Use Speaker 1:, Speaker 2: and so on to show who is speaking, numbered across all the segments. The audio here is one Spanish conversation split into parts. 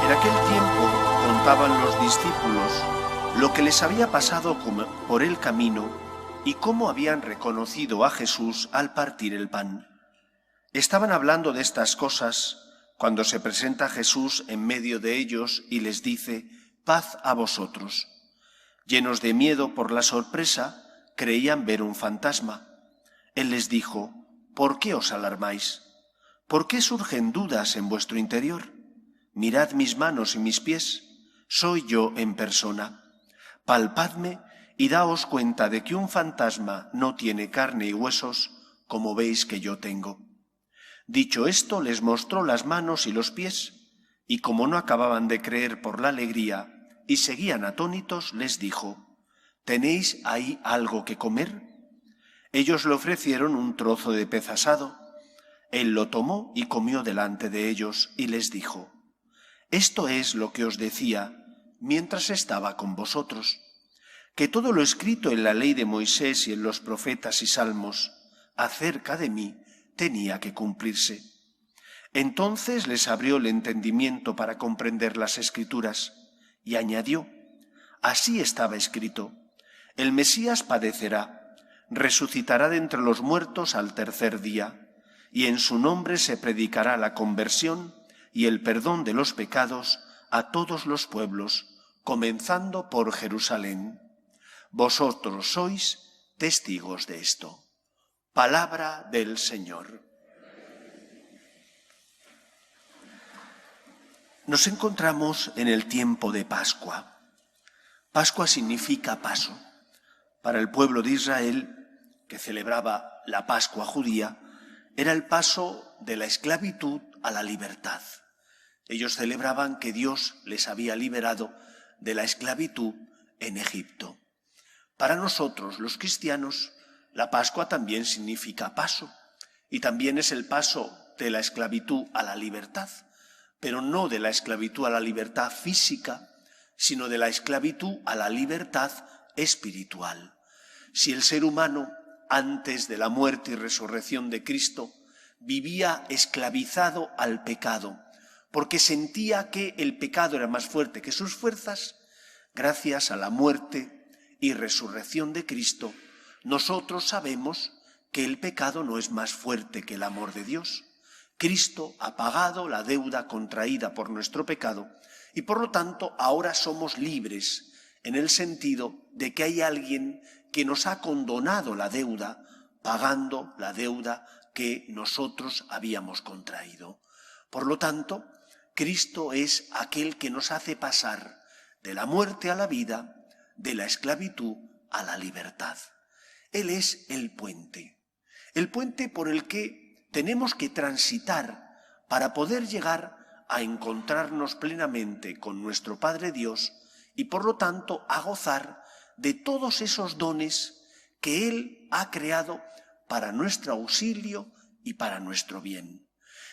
Speaker 1: En aquel tiempo contaban los discípulos lo que les había pasado por el camino y cómo habían reconocido a Jesús al partir el pan. Estaban hablando de estas cosas cuando se presenta Jesús en medio de ellos y les dice: «Paz a vosotros». Llenos de miedo por la sorpresa, creían ver un fantasma. Él les dijo: «¿Por qué os alarmáis? ¿Por qué surgen dudas en vuestro interior? Mirad mis manos y mis pies, soy yo en persona. Palpadme y daos cuenta de que un fantasma no tiene carne y huesos, como veis que yo tengo». Dicho esto, les mostró las manos y los pies, y como no acababan de creer por la alegría y seguían atónitos, les dijo: «¿Tenéis ahí algo que comer?». Ellos le ofrecieron un trozo de pez asado. Él lo tomó y comió delante de ellos y les dijo: «Esto es lo que os decía mientras estaba con vosotros, que todo lo escrito en la ley de Moisés y en los profetas y salmos acerca de mí tenía que cumplirse». Entonces les abrió el entendimiento para comprender las Escrituras y añadió: «Así estaba escrito: el Mesías padecerá, resucitará de entre los muertos al tercer día, y en su nombre se predicará la conversión y el perdón de los pecados a todos los pueblos, comenzando por Jerusalén. Vosotros sois testigos de esto». Palabra del Señor. Nos encontramos en el tiempo de Pascua. Pascua significa paso. Para el pueblo de Israel, que celebraba la Pascua judía, era el paso de la esclavitud a la libertad. Ellos celebraban que Dios les había liberado de la esclavitud en Egipto. Para nosotros, los cristianos, la Pascua también significa paso, y también es el paso de la esclavitud a la libertad, pero no de la esclavitud a la libertad física, sino de la esclavitud a la libertad espiritual. Si el ser humano, antes de la muerte y resurrección de Cristo, vivía esclavizado al pecado, porque sentía que el pecado era más fuerte que sus fuerzas, gracias a la muerte y resurrección de Cristo, nosotros sabemos que el pecado no es más fuerte que el amor de Dios. Cristo ha pagado la deuda contraída por nuestro pecado y por lo tanto ahora somos libres en el sentido de que hay alguien que nos ha condonado la deuda, pagando la deuda que nosotros habíamos contraído. Por lo tanto, Cristo es aquel que nos hace pasar de la muerte a la vida, de la esclavitud a la libertad. Él es el puente por el que tenemos que transitar para poder llegar a encontrarnos plenamente con nuestro Padre Dios y por lo tanto a gozar de todos esos dones que Él ha creado para nuestro auxilio y para nuestro bien.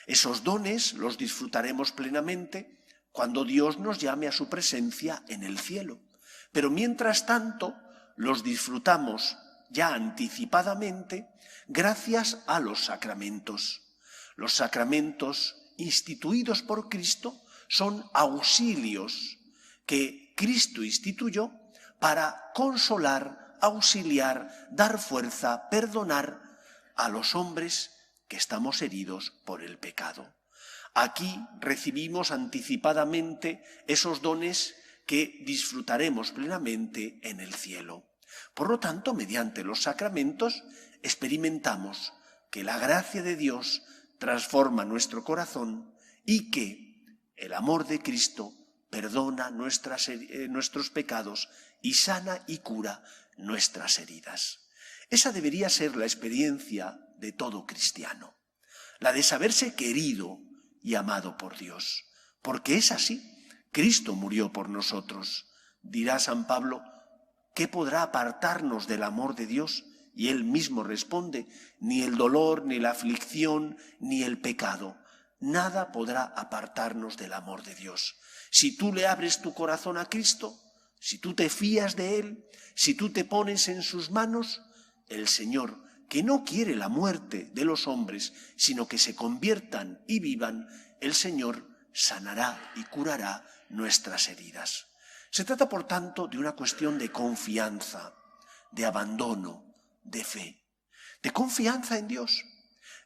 Speaker 1: Esos dones los disfrutaremos plenamente cuando Dios nos llame a su presencia en el cielo. Pero mientras tanto los disfrutamos ya anticipadamente gracias a los sacramentos. Los sacramentos instituidos por Cristo son auxilios que Cristo instituyó para consolar, auxiliar, dar fuerza, perdonar a los hombres que estamos heridos por el pecado. Aquí recibimos anticipadamente esos dones que disfrutaremos plenamente en el cielo. Por lo tanto, mediante los sacramentos experimentamos que la gracia de Dios transforma nuestro corazón y que el amor de Cristo perdona nuestros pecados y sana y cura nuestras heridas. Esa debería ser la experiencia de todo cristiano, la de saberse querido y amado por Dios, porque es así. Cristo murió por nosotros. Dirá San Pablo: ¿qué podrá apartarnos del amor de Dios? Y él mismo responde: ni el dolor, ni la aflicción, ni el pecado. Nada podrá apartarnos del amor de Dios. Si tú le abres tu corazón a Cristo, si tú te fías de Él, si tú te pones en sus manos, el Señor, que no quiere la muerte de los hombres, sino que se conviertan y vivan, el Señor sanará y curará nuestras heridas. Se trata, por tanto, de una cuestión de confianza, de abandono, de fe, de confianza en Dios,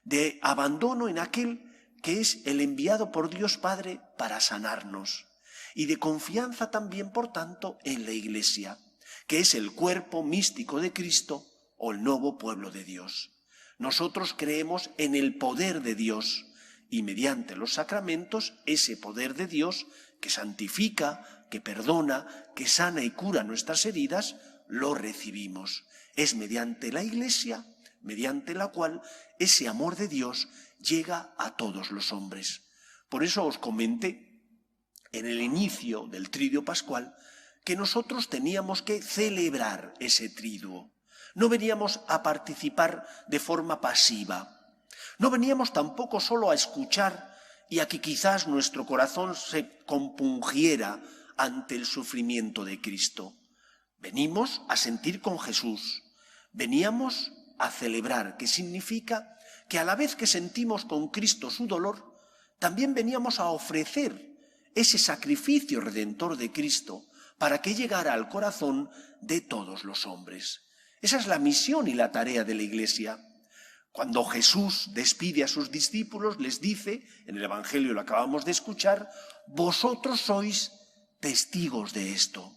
Speaker 1: de abandono en aquel que es el enviado por Dios Padre para sanarnos, y de confianza también, por tanto, en la Iglesia, que es el cuerpo místico de Cristo o el nuevo pueblo de Dios. Nosotros creemos en el poder de Dios y mediante los sacramentos ese poder de Dios que santifica, que perdona, que sana y cura nuestras heridas, lo recibimos. Es mediante la Iglesia, mediante la cual ese amor de Dios llega a todos los hombres. Por eso os comenté en el inicio del Triduo Pascual que nosotros teníamos que celebrar ese Triduo. No veníamos a participar de forma pasiva. No veníamos tampoco solo a escuchar y a que quizás nuestro corazón se compungiera ante el sufrimiento de Cristo. Venimos a sentir con Jesús. Veníamos a celebrar, que significa que a la vez que sentimos con Cristo su dolor, también veníamos a ofrecer ese sacrificio redentor de Cristo para que llegara al corazón de todos los hombres. Esa es la misión y la tarea de la Iglesia. Cuando Jesús despide a sus discípulos, les dice, en el Evangelio lo acabamos de escuchar, vosotros sois testigos de esto.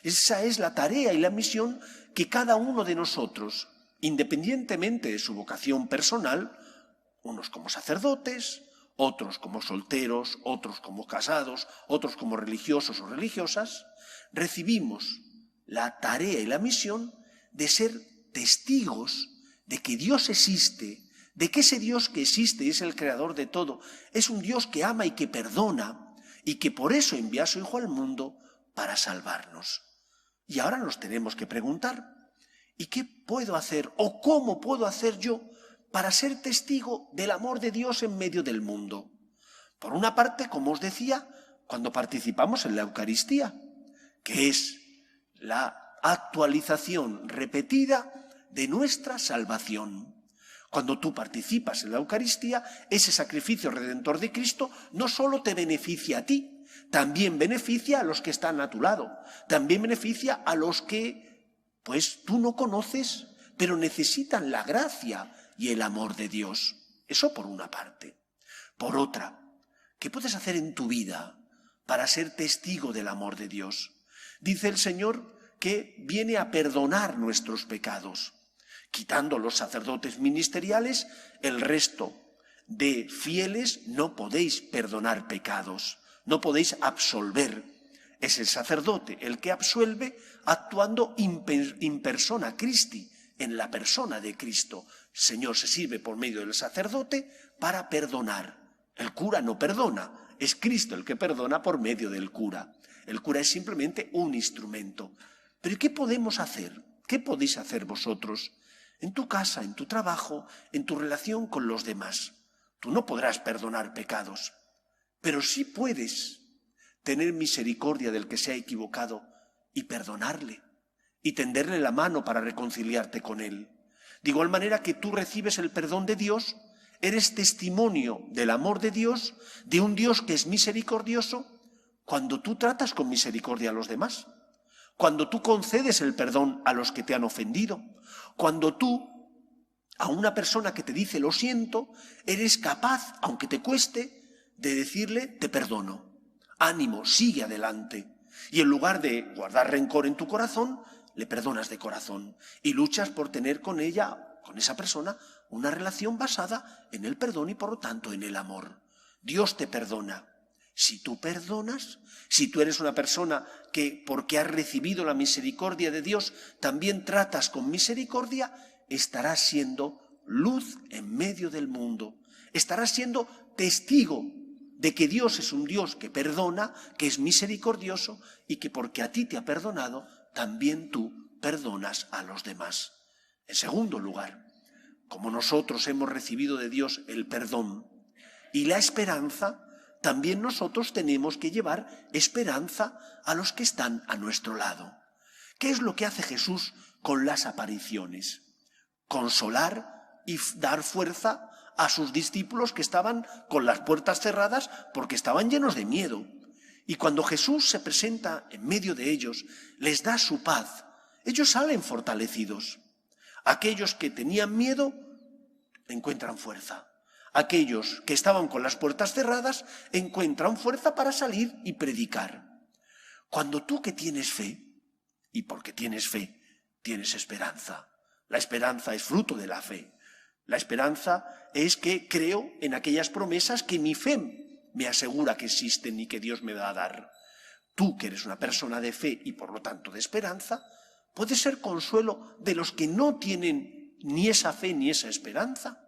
Speaker 1: Esa es la tarea y la misión que cada uno de nosotros, independientemente de su vocación personal, unos como sacerdotes, otros como solteros, otros como casados, otros como religiosos o religiosas, recibimos la tarea y la misión de ser testigos de que Dios existe, de que ese Dios que existe y es el creador de todo, es un Dios que ama y que perdona y que por eso envía a su Hijo al mundo para salvarnos. Y ahora nos tenemos que preguntar, ¿y qué puedo hacer o cómo puedo hacer yo para ser testigo del amor de Dios en medio del mundo? Por una parte, como os decía, cuando participamos en la Eucaristía, que es la actualización repetida de nuestra salvación. Cuando tú participas en la Eucaristía, ese sacrificio redentor de Cristo no solo te beneficia a ti, también beneficia a los que están a tu lado, también beneficia a los que, pues, tú no conoces, pero necesitan la gracia y el amor de Dios. Eso por una parte. Por otra, ¿qué puedes hacer en tu vida para ser testigo del amor de Dios? Dice el Señor que viene a perdonar nuestros pecados. Quitando los sacerdotes ministeriales, el resto de fieles no podéis perdonar pecados, no podéis absolver. Es el sacerdote el que absuelve actuando in persona Christi, en la persona de Cristo. El Señor se sirve por medio del sacerdote para perdonar. El cura no perdona, es Cristo el que perdona por medio del cura. El cura es simplemente un instrumento. ¿Pero qué podemos hacer? ¿Qué podéis hacer vosotros? En tu casa, en tu trabajo, en tu relación con los demás. Tú no podrás perdonar pecados, pero sí puedes tener misericordia del que se ha equivocado y perdonarle y tenderle la mano para reconciliarte con él. De igual manera que tú recibes el perdón de Dios, eres testimonio del amor de Dios, de un Dios que es misericordioso, cuando tú tratas con misericordia a los demás. Cuando tú concedes el perdón a los que te han ofendido, cuando tú a una persona que te dice lo siento, eres capaz, aunque te cueste, de decirle te perdono, ánimo, sigue adelante. Y en lugar de guardar rencor en tu corazón, le perdonas de corazón y luchas por tener con ella, con esa persona, una relación basada en el perdón y por lo tanto en el amor. Dios te perdona. Si tú perdonas, si tú eres una persona que, porque has recibido la misericordia de Dios, también tratas con misericordia, estarás siendo luz en medio del mundo. Estarás siendo testigo de que Dios es un Dios que perdona, que es misericordioso y que porque a ti te ha perdonado, también tú perdonas a los demás. En segundo lugar, como nosotros hemos recibido de Dios el perdón y la esperanza, también nosotros tenemos que llevar esperanza a los que están a nuestro lado. ¿Qué es lo que hace Jesús con las apariciones? Consolar y dar fuerza a sus discípulos que estaban con las puertas cerradas porque estaban llenos de miedo. Y cuando Jesús se presenta en medio de ellos, les da su paz. Ellos salen fortalecidos. Aquellos que tenían miedo encuentran fuerza. Aquellos que estaban con las puertas cerradas encuentran fuerza para salir y predicar. Cuando tú que tienes fe, y porque tienes fe, tienes esperanza. La esperanza es fruto de la fe. La esperanza es que creo en aquellas promesas que mi fe me asegura que existen y que Dios me va a dar. Tú, que eres una persona de fe y por lo tanto de esperanza, puedes ser consuelo de los que no tienen ni esa fe ni esa esperanza.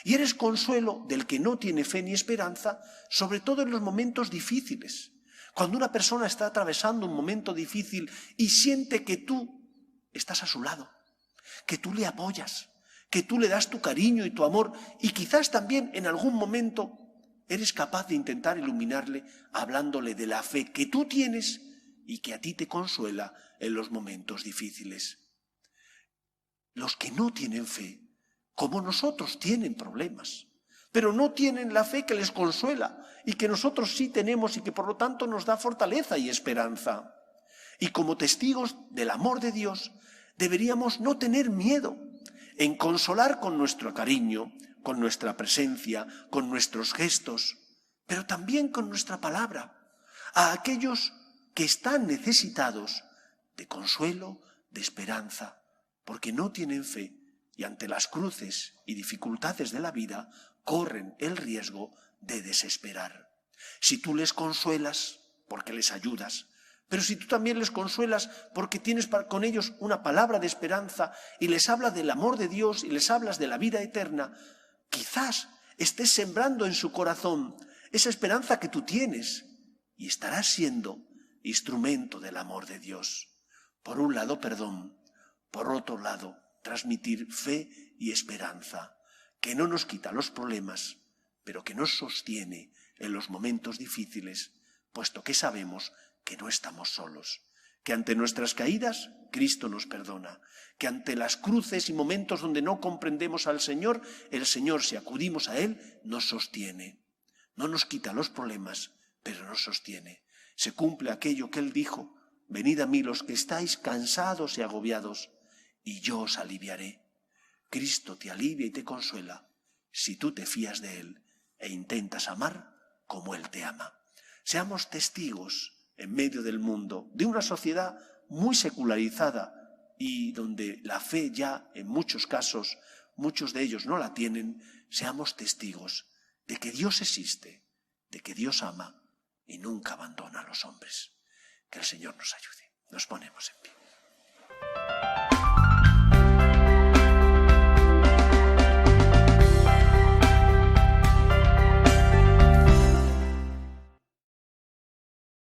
Speaker 1: Y eres consuelo del que no tiene fe ni esperanza, sobre todo en los momentos difíciles. Cuando una persona está atravesando un momento difícil y siente que tú estás a su lado, que tú le apoyas, que tú le das tu cariño y tu amor, y quizás también en algún momento eres capaz de intentar iluminarle hablándole de la fe que tú tienes y que a ti te consuela en los momentos difíciles. Los que no tienen fe, como nosotros, tienen problemas, pero no tienen la fe que les consuela y que nosotros sí tenemos y que por lo tanto nos da fortaleza y esperanza. Y como testigos del amor de Dios, deberíamos no tener miedo en consolar con nuestro cariño, con nuestra presencia, con nuestros gestos, pero también con nuestra palabra, a aquellos que están necesitados de consuelo, de esperanza, porque no tienen fe y ante las cruces y dificultades de la vida corren el riesgo de desesperar. Si tú les consuelas, porque les ayudas, pero si tú también les consuelas porque tienes con ellos una palabra de esperanza y les hablas del amor de Dios y les hablas de la vida eterna, quizás estés sembrando en su corazón esa esperanza que tú tienes y estarás siendo instrumento del amor de Dios. Por un lado, perdón. Por otro lado, transmitir fe y esperanza, que no nos quita los problemas, pero que nos sostiene en los momentos difíciles, puesto que sabemos que no estamos solos, que ante nuestras caídas Cristo nos perdona, que ante las cruces y momentos donde no comprendemos al Señor, el Señor, si acudimos a Él, nos sostiene. No nos quita los problemas, pero nos sostiene. Se cumple aquello que Él dijo: venid a mí los que estáis cansados y agobiados, y yo os aliviaré. Cristo te alivia y te consuela si tú te fías de Él e intentas amar como Él te ama. Seamos testigos en medio del mundo, de una sociedad muy secularizada y donde la fe ya, en muchos casos, muchos de ellos no la tienen. Seamos testigos de que Dios existe, de que Dios ama y nunca abandona a los hombres. Que el Señor nos ayude. Nos ponemos en pie.